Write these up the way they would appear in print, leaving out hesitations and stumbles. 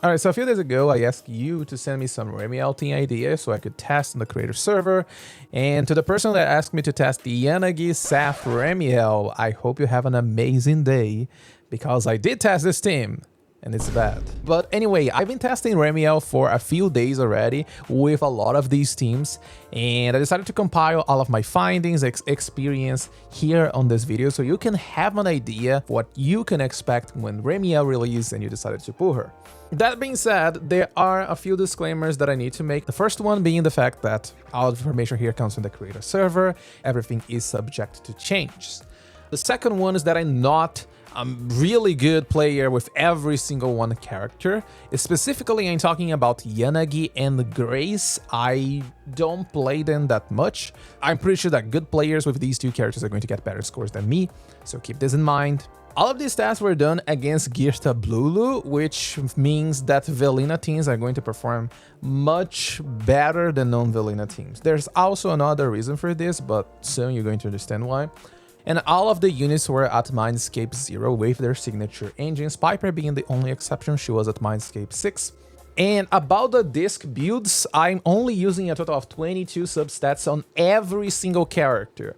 Alright, so a few days ago, I asked you to send me some Remielle team ideas so I could test on the creator server. And to the person that asked me to test the Yanagi Saf Remielle, I hope you have an amazing day, because I did test this team, and it's bad. But anyway, I've been testing Remielle for a few days already with a lot of these teams, and I decided to compile all of my findings, experience here on this video so you can have an idea of what you can expect when Remielle releases and you decided to pull her. That being said, there are a few disclaimers that I need to make. The first one being the fact that all the information here comes from the creator server, everything is subject to change. The second one is that I'm not a really good player with every single one character. Specifically, I'm talking about Yanagi and Grace. I don't play them that much. I'm pretty sure that good players with these two characters are going to get better scores than me, so keep this in mind. All of these tests were done against Girta Blulu, which means that Velina teams are going to perform much better than non-Velina teams. There's also another reason for this, but soon you're going to understand why. And all of the units were at Mindscape 0 with their signature engines, Piper being the only exception. She was at Mindscape 6. And about the disc builds, I'm only using a total of 22 substats on every single character.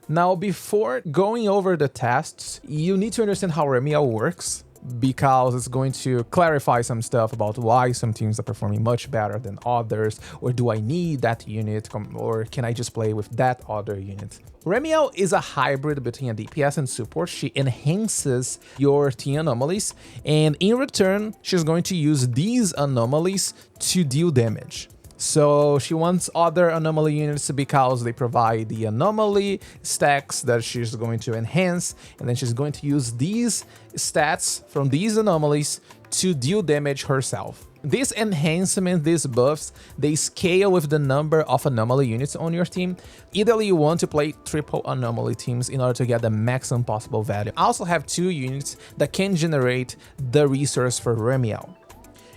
Now, before going over the tests, you need to understand how Remielle works, because it's going to clarify some stuff about why some teams are performing much better than others, or do I need that unit, or can I just play with that other unit? Remielle is a hybrid between a DPS and support. She enhances your team anomalies, and in return, she's going to use these anomalies to deal damage. So she wants other anomaly units because they provide the anomaly stacks that she's going to enhance, and then she's going to use these stats from these anomalies to deal damage herself. This enhancement, these buffs, they scale with the number of anomaly units on your team. Either you want to play triple anomaly teams in order to get the maximum possible value. I also have 2 units that can generate the resource for Remielle.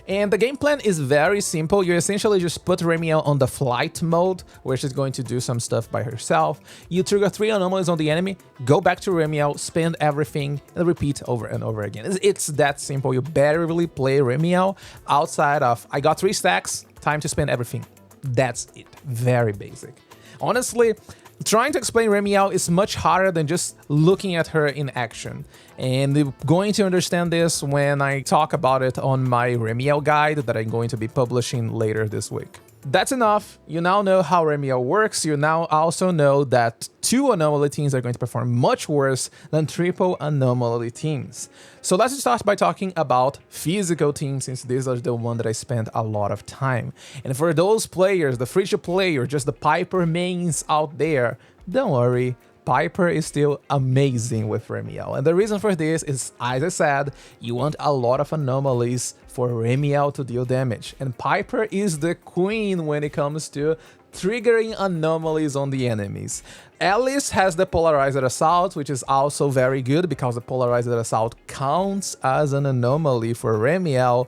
And the game plan is very simple. You essentially just put Remielle on the flight mode, where she's going to do some stuff by herself. You trigger 3 anomalies on the enemy, go back to Remielle, spend everything, and repeat over and over again. It's that simple. You better really play Remielle outside of, I got 3 stacks, time to spend everything. That's it. Very basic. Honestly, trying to explain Remielle is much harder than just looking at her in action. And you're going to understand this when I talk about it on my Remielle guide that I'm going to be publishing later this week. That's enough. You now know how Remielle works. You now also know that 2 anomaly teams are going to perform much worse than triple anomaly teams. So let's start by talking about physical teams, since these are the one that I spend a lot of time. And for those players, the free-to-play or just the Piper mains out there, don't worry. Piper is still amazing with Remielle, and the reason for this is, as I said, you want a lot of anomalies for Remielle to deal damage, and Piper is the queen when it comes to triggering anomalies on the enemies. Alice has the Polarized Assault, which is also very good because the Polarized Assault counts as an anomaly for Remielle.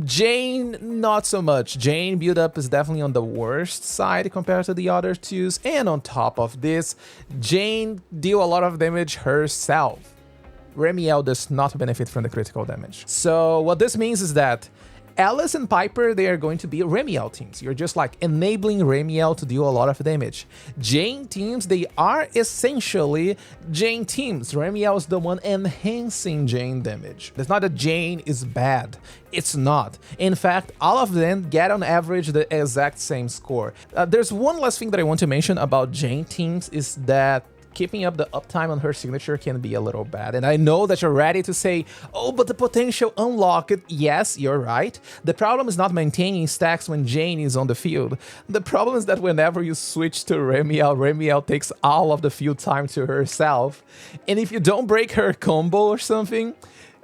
Jane, not so much. Jane build-up is definitely on the worst side compared to the other twos, and on top of this, Jane deal a lot of damage herself. Remielle does not benefit from the critical damage. So what this means is that Alice and Piper, they are going to be Remielle teams. You're just like enabling Remielle to deal a lot of damage. Jane teams, they are essentially Jane teams. Remielle is the one enhancing Jane damage. It's not that Jane is bad. It's not. In fact, all of them get on average the exact same score. There's one last thing that I want to mention about Jane teams is that keeping up the uptime on her signature can be a little bad. And I know that you're ready to say, oh, but the potential unlocked. Yes, you're right. The problem is not maintaining stacks when Jane is on the field. The problem is that whenever you switch to Remielle, Remielle takes all of the field time to herself. And if you don't break her combo or something,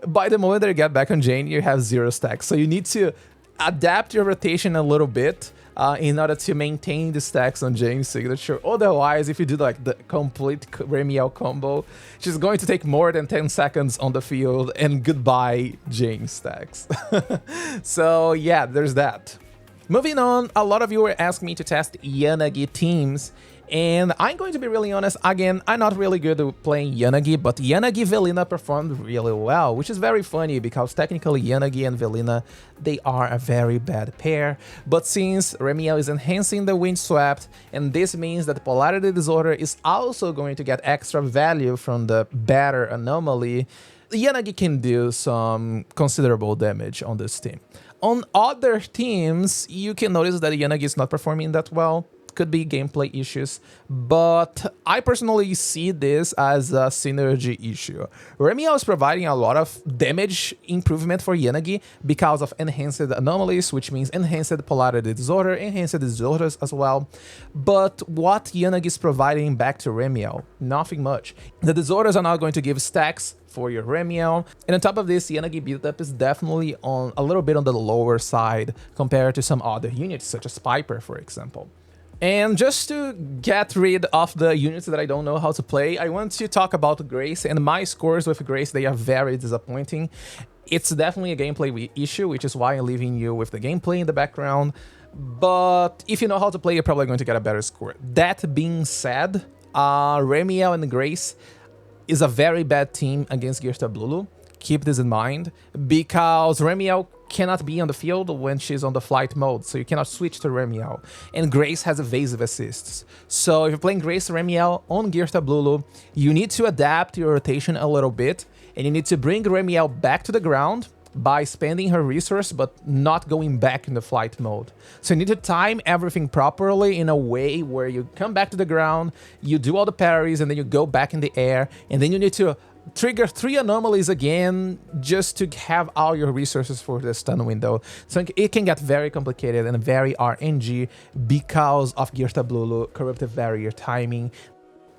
by the moment that you get back on Jane, you have 0 stacks. So you need to adapt your rotation a little bit in order to maintain the stacks on Jane's signature. Otherwise, if you do like the complete Remielle combo, she's going to take more than 10 seconds on the field, and goodbye Jane stacks. So yeah, there's that. Moving on, a lot of you were asking me to test Yanagi teams, And I'm going to be really honest, again, I'm not really good at playing Yanagi, but Yanagi Velina performed really well, which is very funny because technically Yanagi and Velina, they are a very bad pair. But since Remielle is enhancing the Wind Swept, and this means that the Polarity Disorder is also going to get extra value from the better Anomaly, Yanagi can do some considerable damage on this team. On other teams, you can notice that Yanagi is not performing that well. Could be gameplay issues, but I personally see this as a synergy issue. Remielle is providing a lot of damage improvement for Yanagi because of enhanced anomalies, which means enhanced polarity disorder, enhanced disorders as well. But what Yanagi is providing back to Remielle? Nothing much. The disorders are not going to give stacks for your Remielle, and on top of this, Yanagi build-up is definitely on a little bit on the lower side compared to some other units, such as Piper, for example. And just to get rid of the units that I don't know how to play, I want to talk about Grace, and my scores with Grace, they are very disappointing. It's definitely a gameplay issue, which is why I'm leaving you with the gameplay in the background. But if you know how to play, you're probably going to get a better score. That being said, Remielle and Grace is a very bad team against Gearstar Blulu. Keep this in mind, because Remielle cannot be on the field when she's on the flight mode, so you cannot switch to Remielle. And Grace has evasive assists. So if you're playing Grace Remielle on Gearstar Blulu, you need to adapt your rotation a little bit, and you need to bring Remielle back to the ground by spending her resource, but not going back in the flight mode. So you need to time everything properly in a way where you come back to the ground, you do all the parries, and then you go back in the air, and then you need to trigger 3 anomalies again just to have all your resources for the stun window. So it can get very complicated and very RNG because of Gearstar Blulu, Corruptive Barrier timing.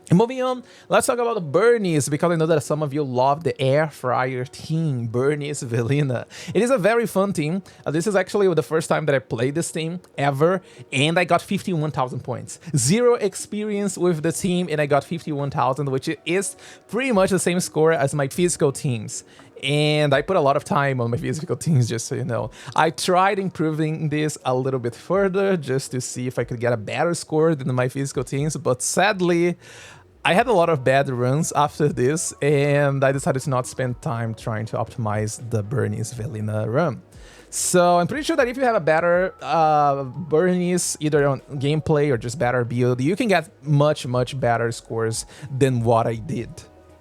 And moving on, let's talk about Burnice, because I know that some of you love the Air Fryer team, Burnice Velina. It is a very fun team. This is actually the first time that I played this team ever, and I got 51,000 points. 0 experience with the team, and I got 51,000, which is pretty much the same score as my physical teams. And I put a lot of time on my physical teams, just so you know. I tried improving this a little bit further just to see if I could get a better score than my physical teams, but sadly, I had a lot of bad runs after this, and I decided to not spend time trying to optimize the Burnice Velina run. So I'm pretty sure that if you have a better Burnice, either on gameplay or just better build, you can get much better scores than what I did.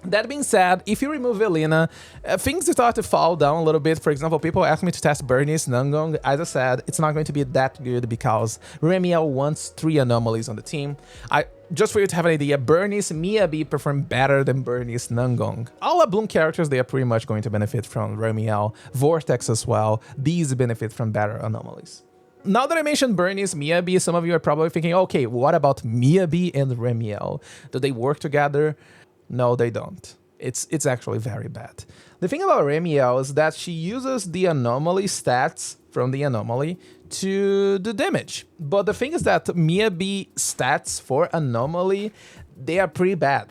That being said, if you remove Velina, things start to fall down a little bit. For example, people ask me to test Burnice Nangong. As I said, it's not going to be that good because Remielle wants 3 anomalies on the team. Just for you to have an idea, Burnice Miyabi perform better than Burnice Nangong. All the Bloom characters, they are pretty much going to benefit from Remielle. Vortex as well. These benefit from better anomalies. Now that I mentioned Burnice, Miyabi, some of you are probably thinking, okay, what about Miyabi and Remielle? Do they work together? No, they don't. It's actually very bad. The thing about Remielle is that she uses the anomaly stats from the anomaly to do damage. But the thing is that Miyabi stats for anomaly, they are pretty bad.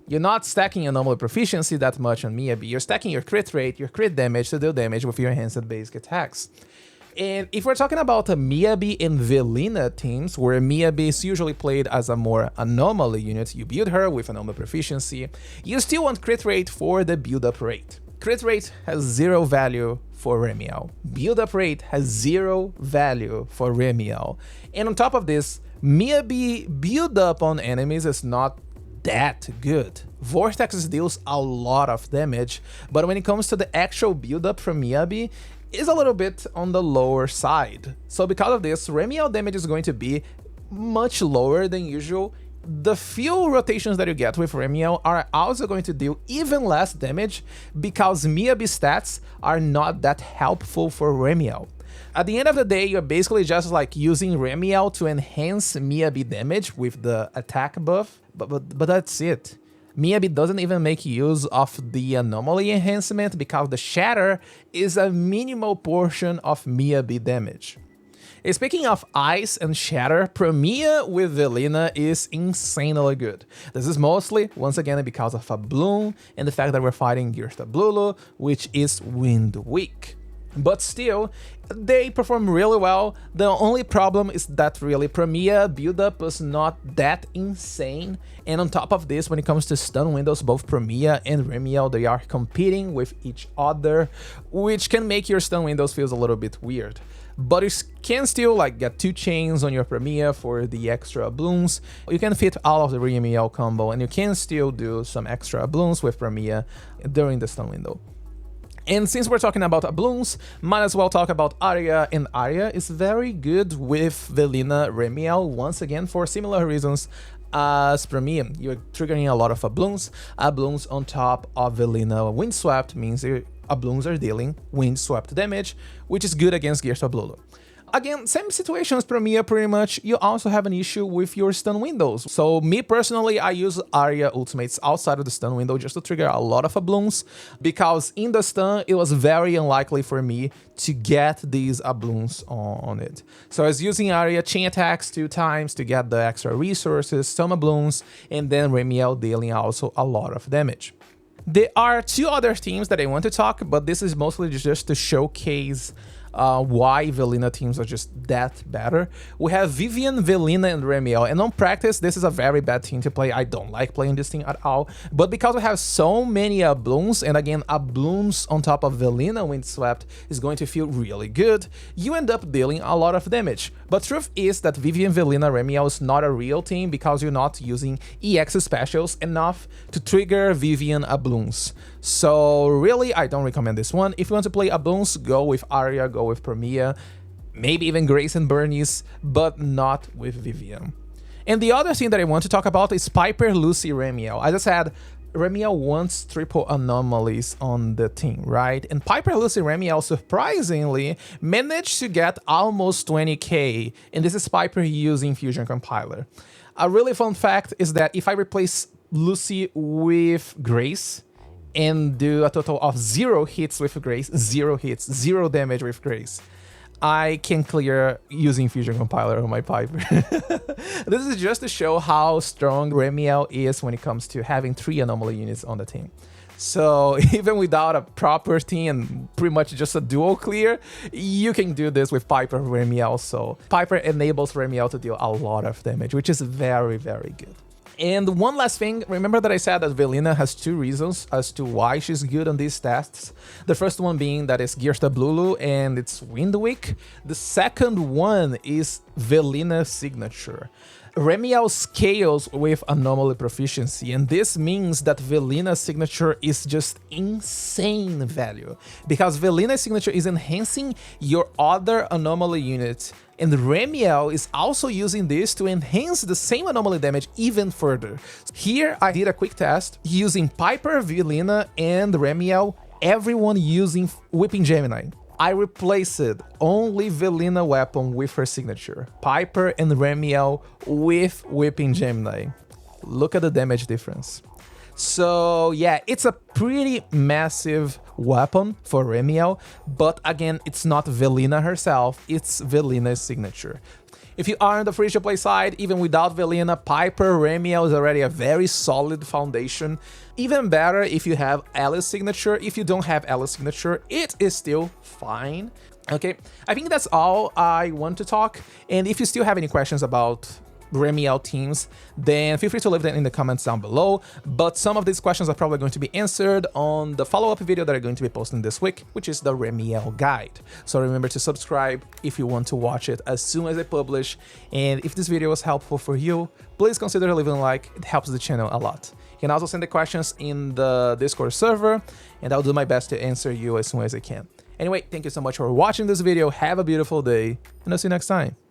You're not stacking anomaly proficiency that much on Miyabi. You're stacking your crit rate, your crit damage to do damage with your enhanced basic attacks. And if we're talking about a Miyabi and Velina teams, where Miyabi is usually played as a more anomaly unit, you build her with anomaly proficiency, you still want crit rate for the build-up rate. Crit rate has 0 value for Remielle. Build-up rate has 0 value for Remielle. And on top of this, Miyabi build-up on enemies is not that good. Vortex deals a lot of damage, but when it comes to the actual build-up from Miyabi, is a little bit on the lower side. So because of this, Remielle damage is going to be much lower than usual. The few rotations that you get with Remielle are also going to deal even less damage because Miyabi stats are not that helpful for Remielle. At the end of the day, you're basically just like using Remielle to enhance Miyabi damage with the attack buff, but that's it. Miyabi doesn't even make use of the anomaly enhancement because the shatter is a minimal portion of Miyabi damage. And speaking of ice and shatter, Promeia with Velina is insanely good. This is mostly, once again, because of a bloom and the fact that we're fighting Gearstar Blulu, which is wind weak. But still, they perform really well. The only problem is that really Promeia build-up was not that insane. And on top of this, when it comes to stun windows, both Promeia and Remielle, they are competing with each other, which can make your stun windows feels a little bit weird. But you can still like get 2 chains on your Promeia for the extra blooms. You can fit all of the Remielle combo, and you can still do some extra blooms with Promeia during the stun window. And since we're talking about blooms, might as well talk about Aria, and Aria is very good with Velina Remielle once again for similar reasons as Promeia. You're triggering a lot of blooms. Blooms on top of Velina Windswept means your blooms are dealing Windswept damage, which is good against Gears of Lulu. Again, same situation as Promeia pretty much. You also have an issue with your stun windows. So me personally, I use Aria ultimates outside of the stun window just to trigger a lot of blooms, because in the stun, it was very unlikely for me to get these blooms on it. So I was using Aria chain attacks 2 times to get the extra resources, some blooms, and then Remielle dealing also a lot of damage. There are 2 other teams that I want to talk, but this is mostly just to showcase why Velina teams are just that better. We have Vivian, Velina, and Remielle, and on practice, this is a very bad team to play. I don't like playing this team at all, but because we have so many blooms, and again, blooms on top of Velina Windswept is going to feel really good, you end up dealing a lot of damage. But truth is that Vivian, Velina, Remielle is not a real team because you're not using EX specials enough to trigger Vivian blooms. So really, I don't recommend this one. If you want to play blooms, go with Aria, go with Promeia, maybe even Grace and Burnice, but not with Vivian. And the other thing that I want to talk about is Piper, Lucy, Remielle. As I said, Remielle wants triple anomalies on the team, right? And Piper, Lucy, Remielle surprisingly managed to get almost 20k, and this is Piper using Fusion Compiler. A really fun fact is that if I replace Lucy with Grace and do a total of 0 hits with Grace, 0 hits, 0 damage with Grace, I can clear using Fusion Compiler on my Piper. This is just to show how strong Remielle is when it comes to having 3 anomaly units on the team. So even without a proper team and pretty much just a dual clear, you can do this with Piper Remielle. So Piper enables Remielle to deal a lot of damage, which is very, very good. And one last thing, remember that I said that Velina has 2 reasons as to why she's good on these tests. The first one being that it's Gears of Lulu and it's Wind Week. The second one is Velina's signature. Remielle scales with Anomaly proficiency, and this means that Velina's signature is just insane value, because Velina's signature is enhancing your other Anomaly units, and Remielle is also using this to enhance the same Anomaly damage even further. Here I did a quick test using Piper, Velina, and Remielle, everyone using Whipping Gemini. I replaced only Velina weapon with her signature, Piper and Remielle with Whipping Gemini. Look at the damage difference. So yeah, it's a pretty massive weapon for Remielle, but again, it's not Velina herself, it's Velina's signature. If you are on the free-to-play side, even without Velina, Piper, Remielle is already a very solid foundation. Even better if you have Alice's signature. If you don't have Alice's signature, it is still fine. Okay, I think that's all I want to talk. And if you still have any questions about Remielle teams, then feel free to leave them in the comments down below. But some of these questions are probably going to be answered on the follow-up video that I'm going to be posting this week, which is the Remielle guide. So remember to subscribe if you want to watch it as soon as I publish. And if this video was helpful for you, please consider leaving a like. It helps the channel a lot. You can also send the questions in the Discord server, and I'll do my best to answer you as soon as I can. Anyway, thank you so much for watching this video. Have a beautiful day, and I'll see you next time.